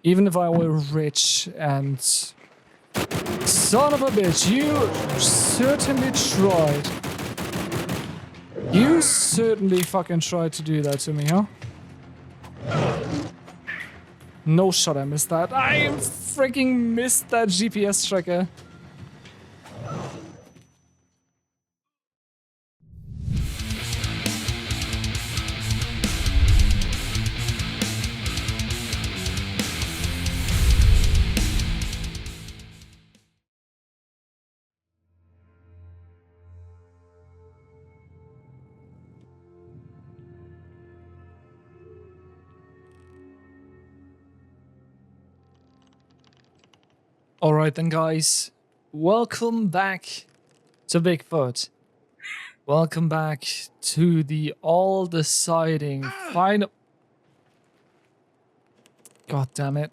Even if I were rich and... Son of a bitch, you certainly tried. You certainly fucking tried to do that to me, huh? No shot, I missed that. I freaking missed that GPS tracker. Alright then, guys. Welcome back to Bigfoot. Welcome back to the all-deciding final... God damn it.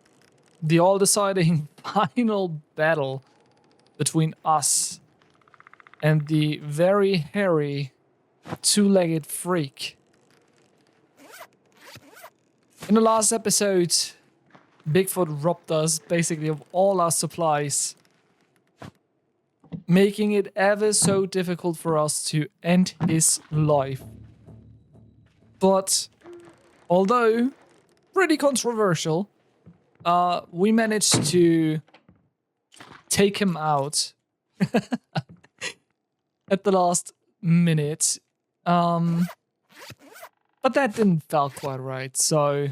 The all-deciding final battle between us and the very hairy two-legged freak. In the last episode, Bigfoot robbed us basically of all our supplies, making it ever so difficult for us to end his life. But although pretty controversial, we managed to take him out at the last minute. But that didn't feel quite right, so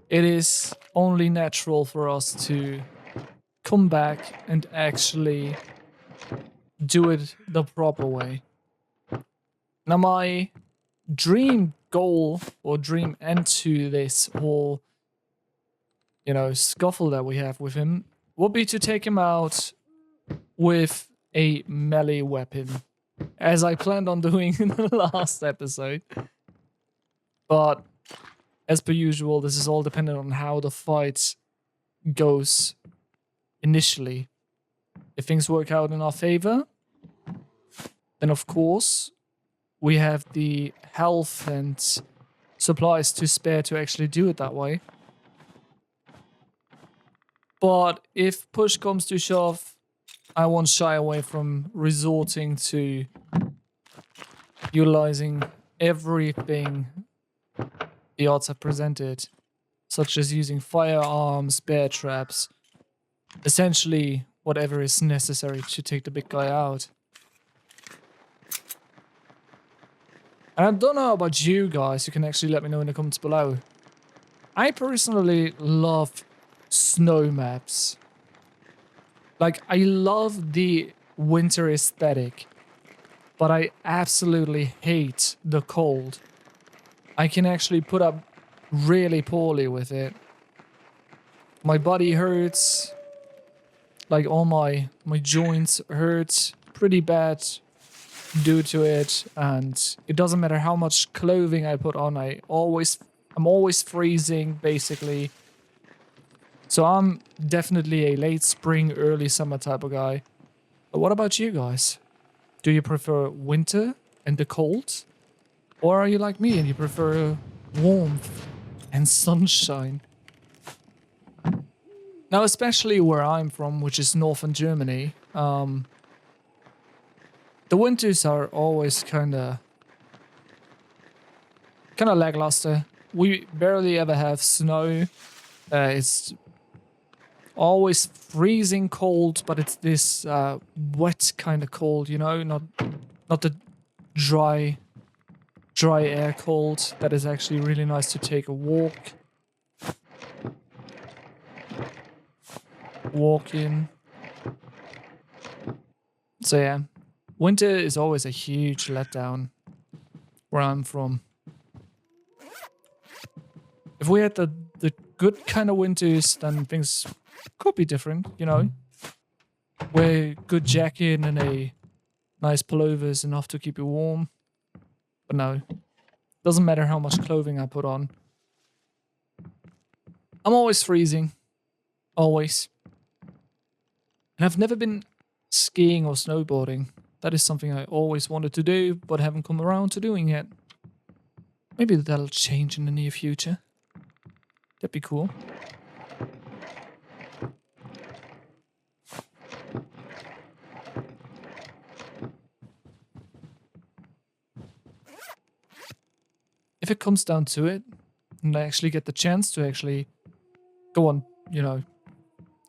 it is only natural for us to come back and actually do it the proper way. Now, my dream goal or dream end to this whole, scuffle that we have with him would be to take him out with a melee weapon, as I planned on doing in the last episode. But as per usual, this is all dependent on how the fight goes initially. If things work out in our favor, then of course we have the health and supplies to spare to actually do it that way. But if push comes to shove, I won't shy away from resorting to utilizing everything the odds have presented, such as using firearms, bear traps, essentially whatever is necessary to take the big guy out. And I don't know about you guys, you can actually let me know in the comments below. I personally love snow maps. Like, I love the winter aesthetic, but I absolutely hate the cold. I can actually put up really poorly with it. My body hurts. Like, all my joints hurt pretty bad due to it. And it doesn't matter how much clothing I put on, I'm always freezing, basically. So I'm definitely a late spring, early summer type of guy. But what about you guys? Do you prefer winter and the cold? Or are you like me and you prefer warmth and sunshine? Now, especially where I'm from, which is northern Germany, the winters are always kind of lackluster. We barely ever have snow. It's always freezing cold, but it's this wet kind of cold, not the dry air cold that is actually really nice to take a walk in. So yeah, winter is always a huge letdown where I'm from. If we had the good kind of winters, then things could be different, Wear a good jacket and a nice pullover is enough to keep you warm. But no, doesn't matter how much clothing I put on. I'm always freezing. Always. And I've never been skiing or snowboarding. That is something I always wanted to do, but haven't come around to doing yet. Maybe that'll change in the near future. That'd be cool. if it comes down to it, and I actually get the chance to actually go on,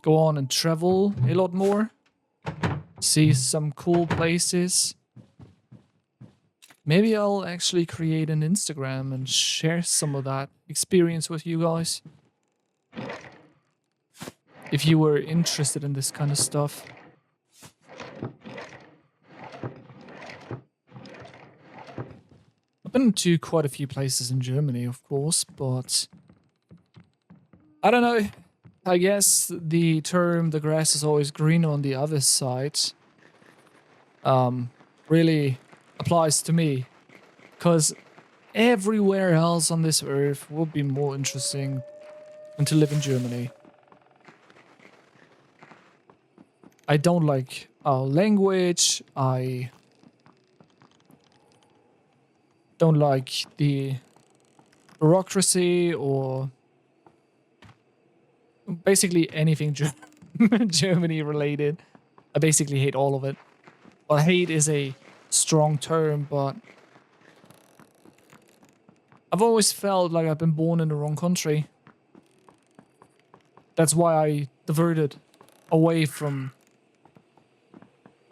go on and travel a lot more, see some cool places, maybe I'll actually create an Instagram and share some of that experience with you guys. If you were interested in this kind of stuff. I've been to quite a few places in Germany, of course, but I don't know. I guess the term "the grass is always greener on the other side" really applies to me, because everywhere else on this earth would be more interesting than to live in Germany. I don't like our language. I don't like the bureaucracy or basically anything Germany related. I basically hate all of it. Well, hate is a strong term, but I've always felt like I've been born in the wrong country. That's why I diverted away from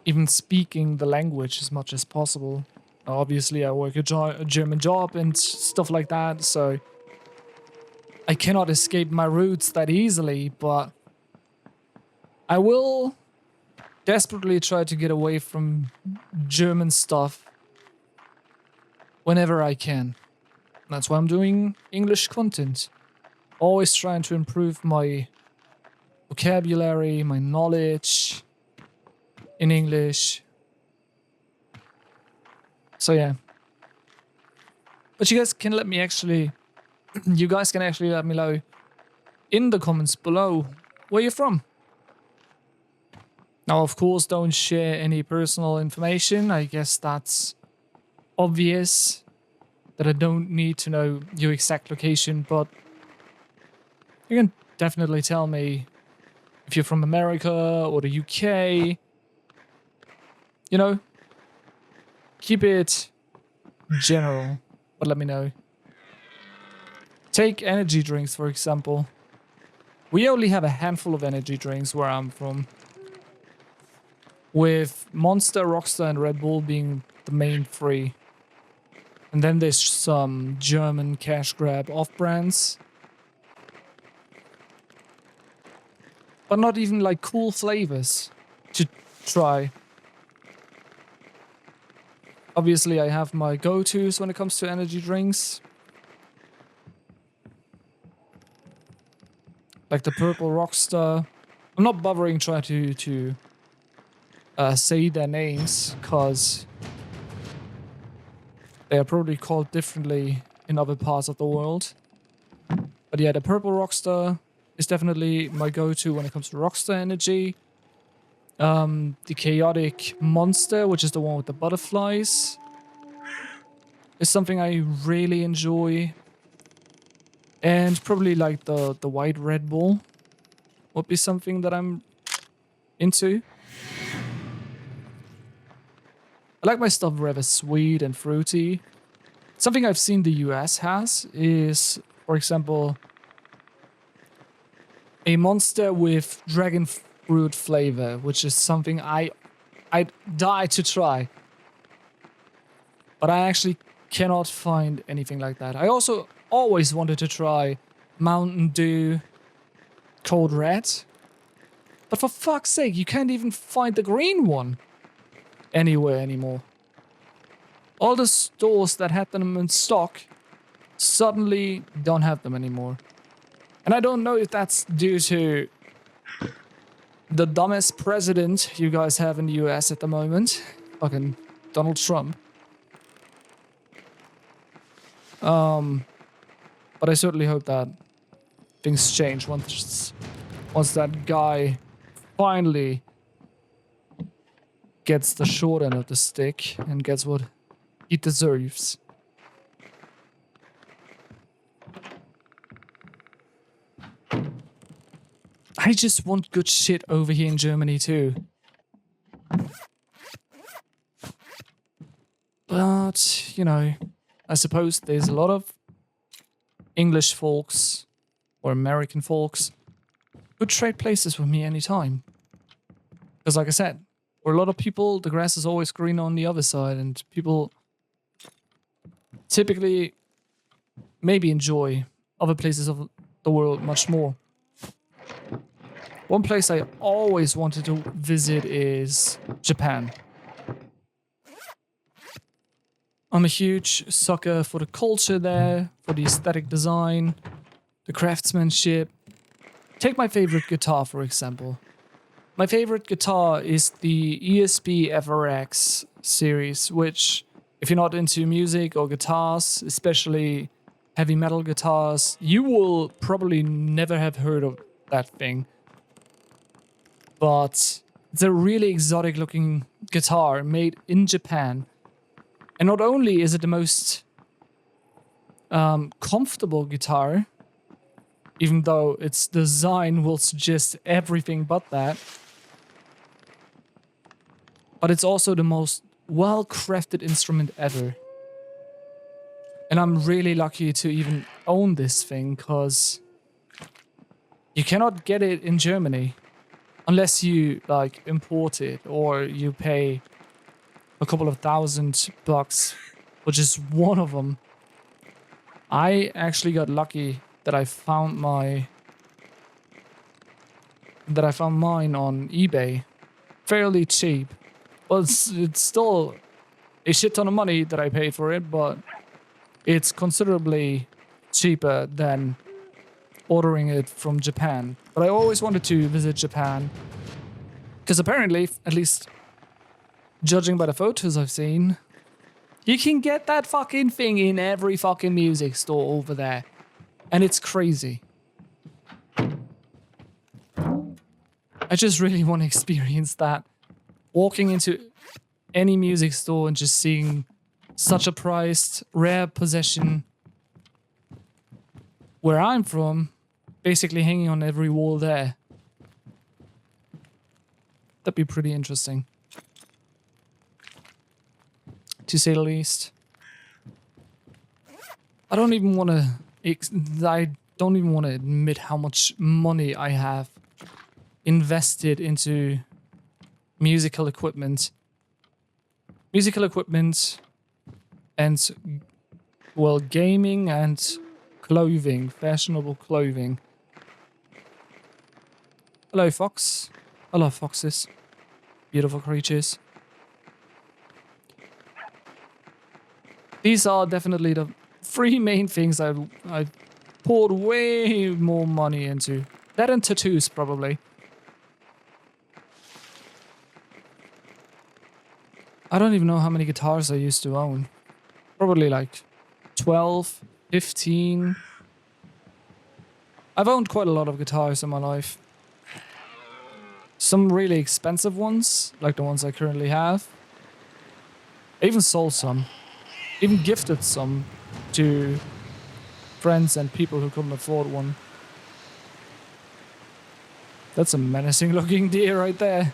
even speaking the language as much as possible. Obviously, I work a German job and stuff like that, so I cannot escape my roots that easily, but I will desperately try to get away from German stuff whenever I can. That's why I'm doing English content. Always trying to improve my vocabulary, my knowledge in English. So yeah. But you guys can let me actually... you guys can actually let me know in the comments below where you're from. Now, of course, don't share any personal information. I guess that's obvious that I don't need to know your exact location, but you can definitely tell me if you're from America or the UK. You know, keep it general, but let me know. Take energy drinks, for example. We only have a handful of energy drinks where I'm from, with Monster, Rockstar, and Red Bull being the main three. And then there's some German cash grab off-brands. But not even like cool flavors to try. Obviously, I have my go-tos when it comes to energy drinks. Like the purple Rockstar. I'm not bothering trying to say their names, because they are probably called differently in other parts of the world. But yeah, the purple Rockstar is definitely my go-to when it comes to Rockstar energy. The chaotic Monster, which is the one with the butterflies, is something I really enjoy. And probably like the white Red Bull would be something that I'm into. I like my stuff rather sweet and fruity. Something I've seen the US has is, for example, a Monster with dragon fruit flavor, which is something I'd die to try. But I actually cannot find anything like that. I also always wanted to try Mountain Dew Code Red. But for fuck's sake, you can't even find the green one anywhere anymore. All the stores that had them in stock suddenly don't have them anymore. And I don't know if that's due to the dumbest president you guys have in the US at the moment. Fucking Donald Trump. But I certainly hope that things change once that guy finally gets the short end of the stick and gets what he deserves. I just want good shit over here in Germany too. But, you know, I suppose there's a lot of English folks or American folks could trade places with me anytime. Because like I said, for a lot of people, the grass is always green on the other side, and people typically maybe enjoy other places of the world much more. One place I always wanted to visit is Japan. I'm a huge sucker for the culture there, for the aesthetic design, the craftsmanship. Take my favorite guitar, for example. My favorite guitar is the ESP FRX series, which, if you're not into music or guitars, especially heavy metal guitars, you will probably never have heard of that thing. But it's a really exotic looking guitar made in Japan. And not only is it the most comfortable guitar, even though its design will suggest everything but that, but it's also the most well-crafted instrument ever. And I'm really lucky to even own this thing, because you cannot get it in Germany unless you like import it, or you pay a couple of $1,000, which is one of them. I actually got lucky that I found mine on eBay fairly cheap. Well, it's still a shit ton of money that I paid for it, but it's considerably cheaper than ordering it from Japan. But I always wanted to visit Japan, because apparently, at least judging by the photos I've seen, you can get that fucking thing in every fucking music store over there. And it's crazy. I just really want to experience that. Walking into any music store and just seeing such a prized, rare possession where I'm from, basically hanging on every wall there. That'd be pretty interesting, to say the least. I don't even want to admit how much money I have invested into musical equipment. And, well, gaming and clothing, fashionable clothing. Hello, fox. I love foxes. Beautiful creatures. These are definitely the three main things I poured way more money into. That and tattoos, probably. I don't even know how many guitars I used to own. Probably like 12, 15. I've owned quite a lot of guitars in my life. Some really expensive ones, like the ones I currently have. I even sold some. Even gifted some to friends and people who couldn't afford one. That's a menacing looking deer right there.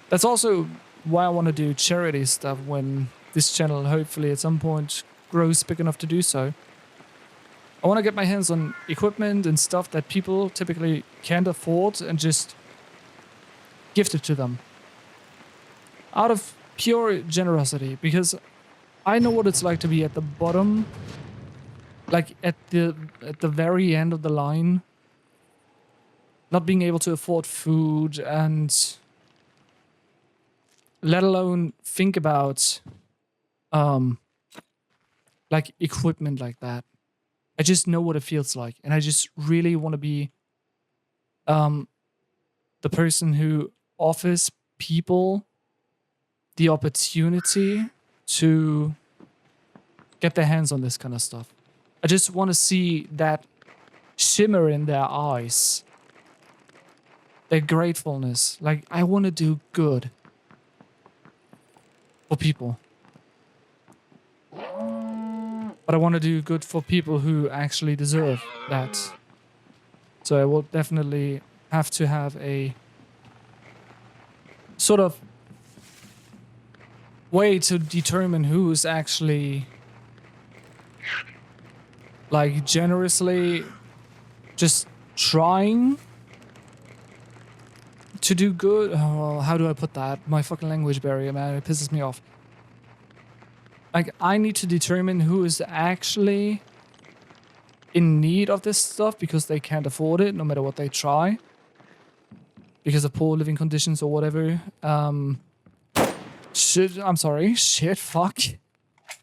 That's also why I want to do charity stuff when this channel hopefully at some point grows big enough to do so. I want to get my hands on equipment and stuff that people typically can't afford and just gift it to them. Out of pure generosity, because I know what it's like to be at the bottom, like at the very end of the line, not being able to afford food, and let alone think about like equipment like that. I just know what it feels like, and I just really want to be the person who offers people the opportunity to get their hands on this kind of stuff. I just want to see that shimmer in their eyes, their gratefulness. Like, I want to do good for people. But I want to do good for people who actually deserve that. So I will definitely have to have a sort of way to determine who's actually like generously just trying to do good. Oh, well, how do I put that? My fucking language barrier, man, it pisses me off. Like, I need to determine who is actually in need of this stuff because they can't afford it no matter what they try. Because of poor living conditions or whatever. Shit, fuck.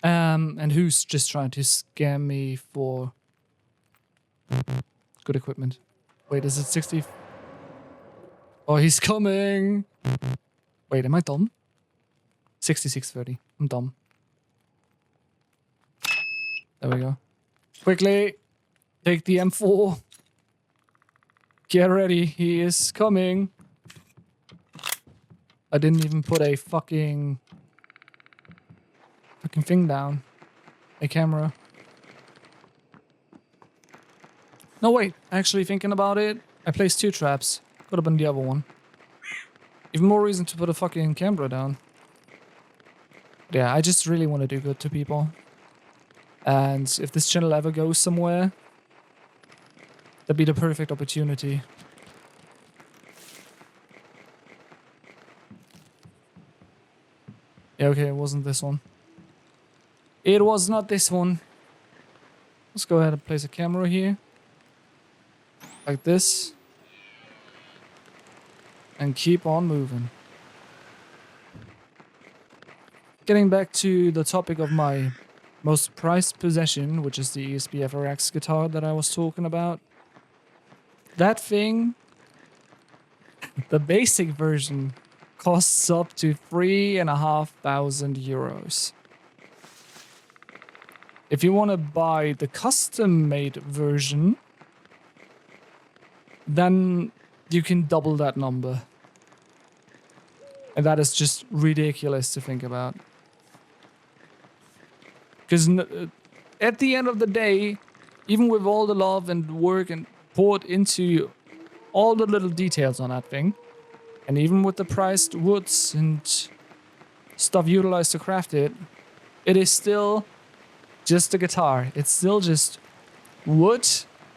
And who's just trying to scam me for good equipment. Wait, is it 60? Oh, he's coming. Wait, am I dumb? 6630. I'm dumb. There we go. Quickly, take the M4. Get ready, he is coming. I didn't even put a fucking thing down. A camera. No, wait. Actually, thinking about it, I placed 2 traps. Could have been the other one. Even more reason to put a fucking camera down. Yeah, I just really want to do good to people. And if this channel ever goes somewhere, that'd be the perfect opportunity. Yeah, okay, it wasn't this one. It was not this one. Let's go ahead and place a camera here. Like this. And keep on moving. Getting back to the topic of my most prized possession, which is the ESP FRX guitar that I was talking about. That thing, the basic version, costs up to 3,500 euros. If you want to buy the custom-made version, then you can double that number. And that is just ridiculous to think about. Because at the end of the day, even with all the love and work and poured into all the little details on that thing, and even with the priced woods and stuff utilized to craft it, it is still just a guitar. It's still just wood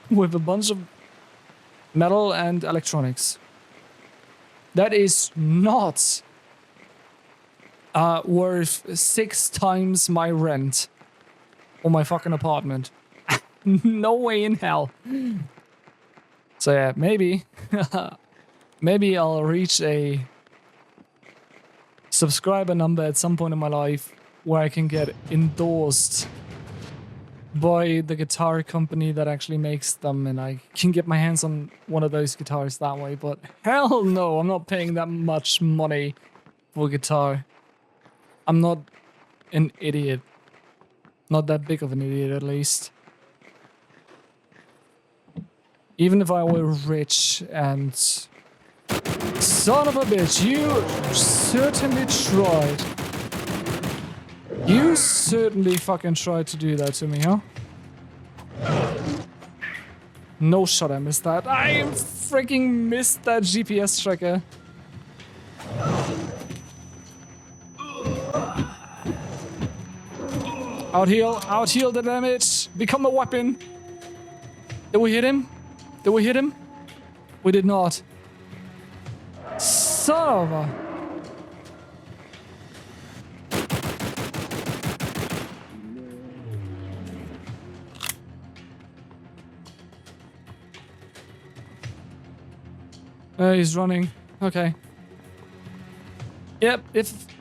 with a bunch of metal and electronics. That is not worth 6 times my rent or my fucking apartment. No way in hell. So yeah, maybe maybe I'll reach a subscriber number at some point in my life where I can get endorsed by the guitar company that actually makes them, and I can get my hands on one of those guitars that way. But hell no, I'm not paying that much money for a guitar. I'm not an idiot. Not that big of an idiot, at least. Even if I were rich and... Son of a bitch, you certainly tried. You certainly fucking tried to do that to me, huh? No shot, I missed that. I freaking missed that GPS tracker. Out-heal the damage. Become a weapon. Did we hit him? Did we hit him? We did not. Son of a... he's running. Okay. Yep,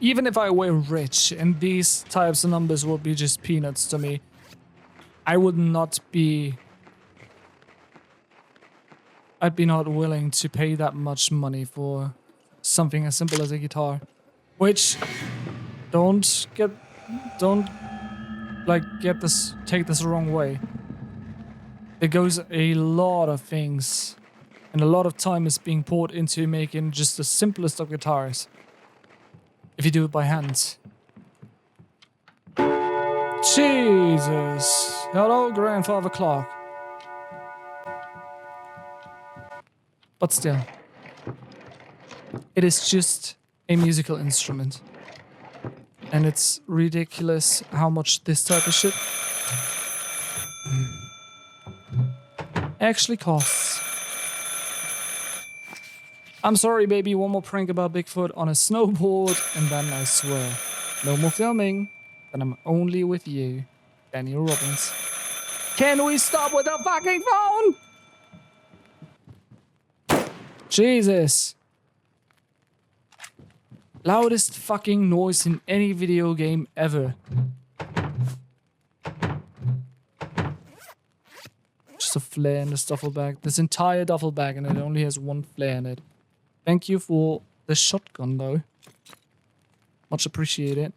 even if I were rich and these types of numbers would be just peanuts to me, I would not be... I'd be not willing to pay that much money for something as simple as a guitar. Which, take this the wrong way. There goes a lot of things and a lot of time is being poured into making just the simplest of guitars. If you do it by hand. Jesus. Hello, grandfather clock. But still. It is just a musical instrument. And it's ridiculous how much this type of shit... actually costs. I'm sorry, baby. One more prank about Bigfoot on a snowboard, and then I swear, no more filming. Then I'm only with you, Daniel Robbins. Can we stop with the fucking phone? Jesus. Loudest fucking noise in any video game ever. Just a flare in this duffel bag. This entire duffel bag, and it only has one flare in it. Thank you for the shotgun, though. Much appreciated.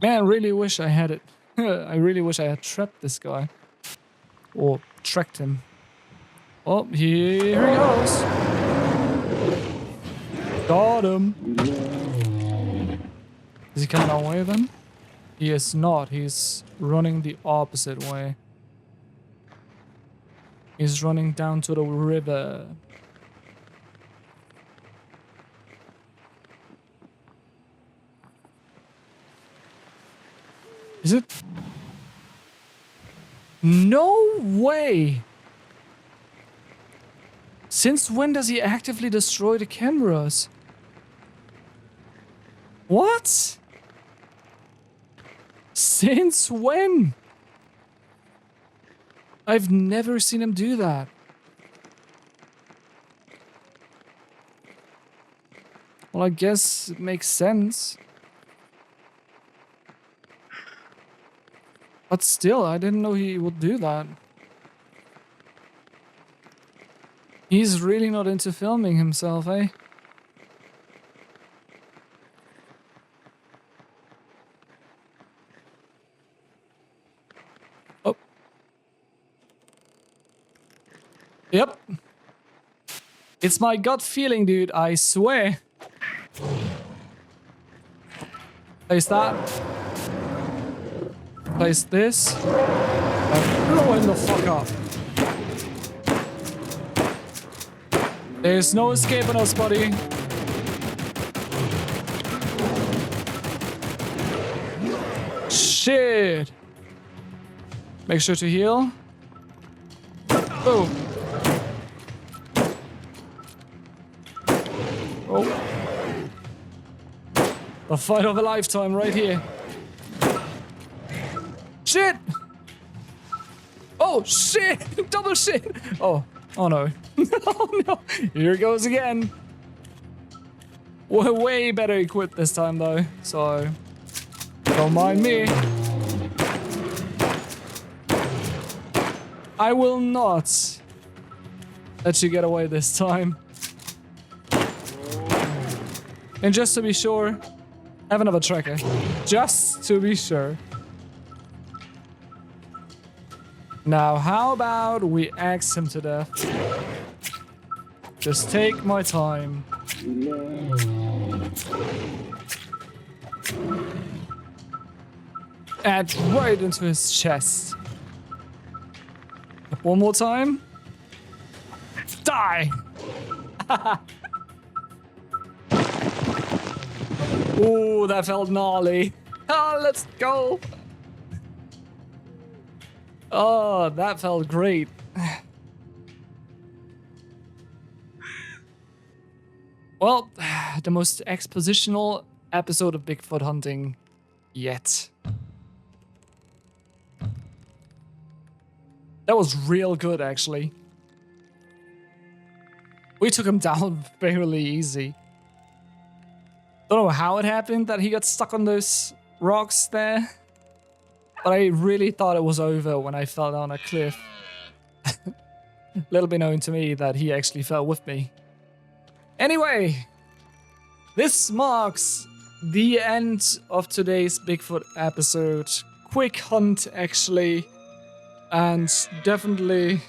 Man, I really wish I had it. I really wish I had trapped this guy. Or tracked him. Oh, here he goes. Got him. Is he coming our way then? He is not. He's running the opposite way. He's running down to the river. Is it? No way! Since when does he actively destroy the cameras? What? Since when? I've never seen him do that. Well, I guess it makes sense. But still, I didn't know he would do that. He's really not into filming himself, eh? Oh. Yep. It's my gut feeling, dude, I swear. Place that. Place this. And blow him the fuck up. There's no escaping us, buddy. Shit. Make sure to heal. Boom. Oh. The fight of a lifetime right here. Shit! Oh, shit! Double shit! Oh no. Oh no! Here it goes again. We're way better equipped this time though, so don't mind me. I will not let you get away this time. And just to be sure, have another tracker. Just to be sure. Now, how about we axe him to death? Just take my time. And right into his chest. One more time. Die! Ooh, that felt gnarly. Oh, let's go! Oh, that felt great. Well, the most expositional episode of Bigfoot hunting yet. That was real good, actually. We took him down fairly easy. Don't know how it happened that he got stuck on those rocks there. But I really thought it was over when I fell down a cliff. Little bit known to me that he actually fell with me. Anyway, this marks the end of today's Bigfoot episode. Quick hunt, actually. And definitely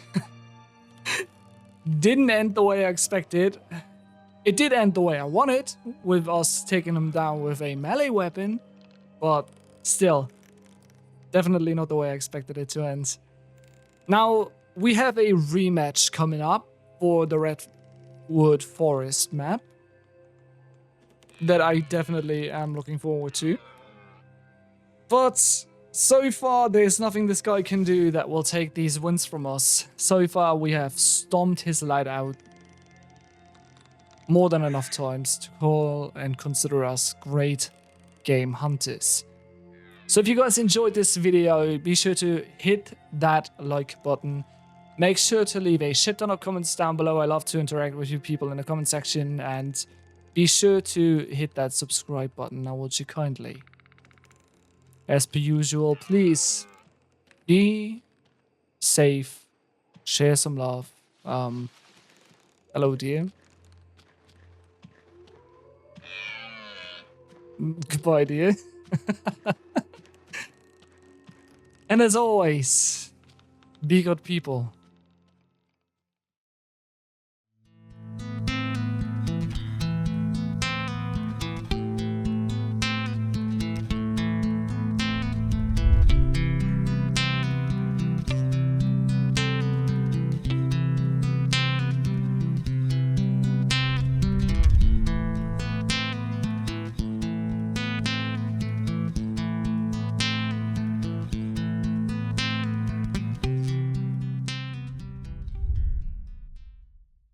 didn't end the way I expected. It did end the way I wanted, with us taking him down with a melee weapon. But still, definitely not the way I expected it to end. Now, we have a rematch coming up for the Redwood Forest map. that I definitely am looking forward to. But so far, there's nothing this guy can do that will take these wins from us. So far, we have stomped his light out more than enough times to call and consider us great game hunters. So if you guys enjoyed this video, be sure to hit that like button. Make sure to leave a shit ton of comments down below. I love to interact with you people in the comment section. And be sure to hit that subscribe button. I would you kindly. As per usual, please be safe. Share some love. Hello, dear. Goodbye, dear. And as always, be good people.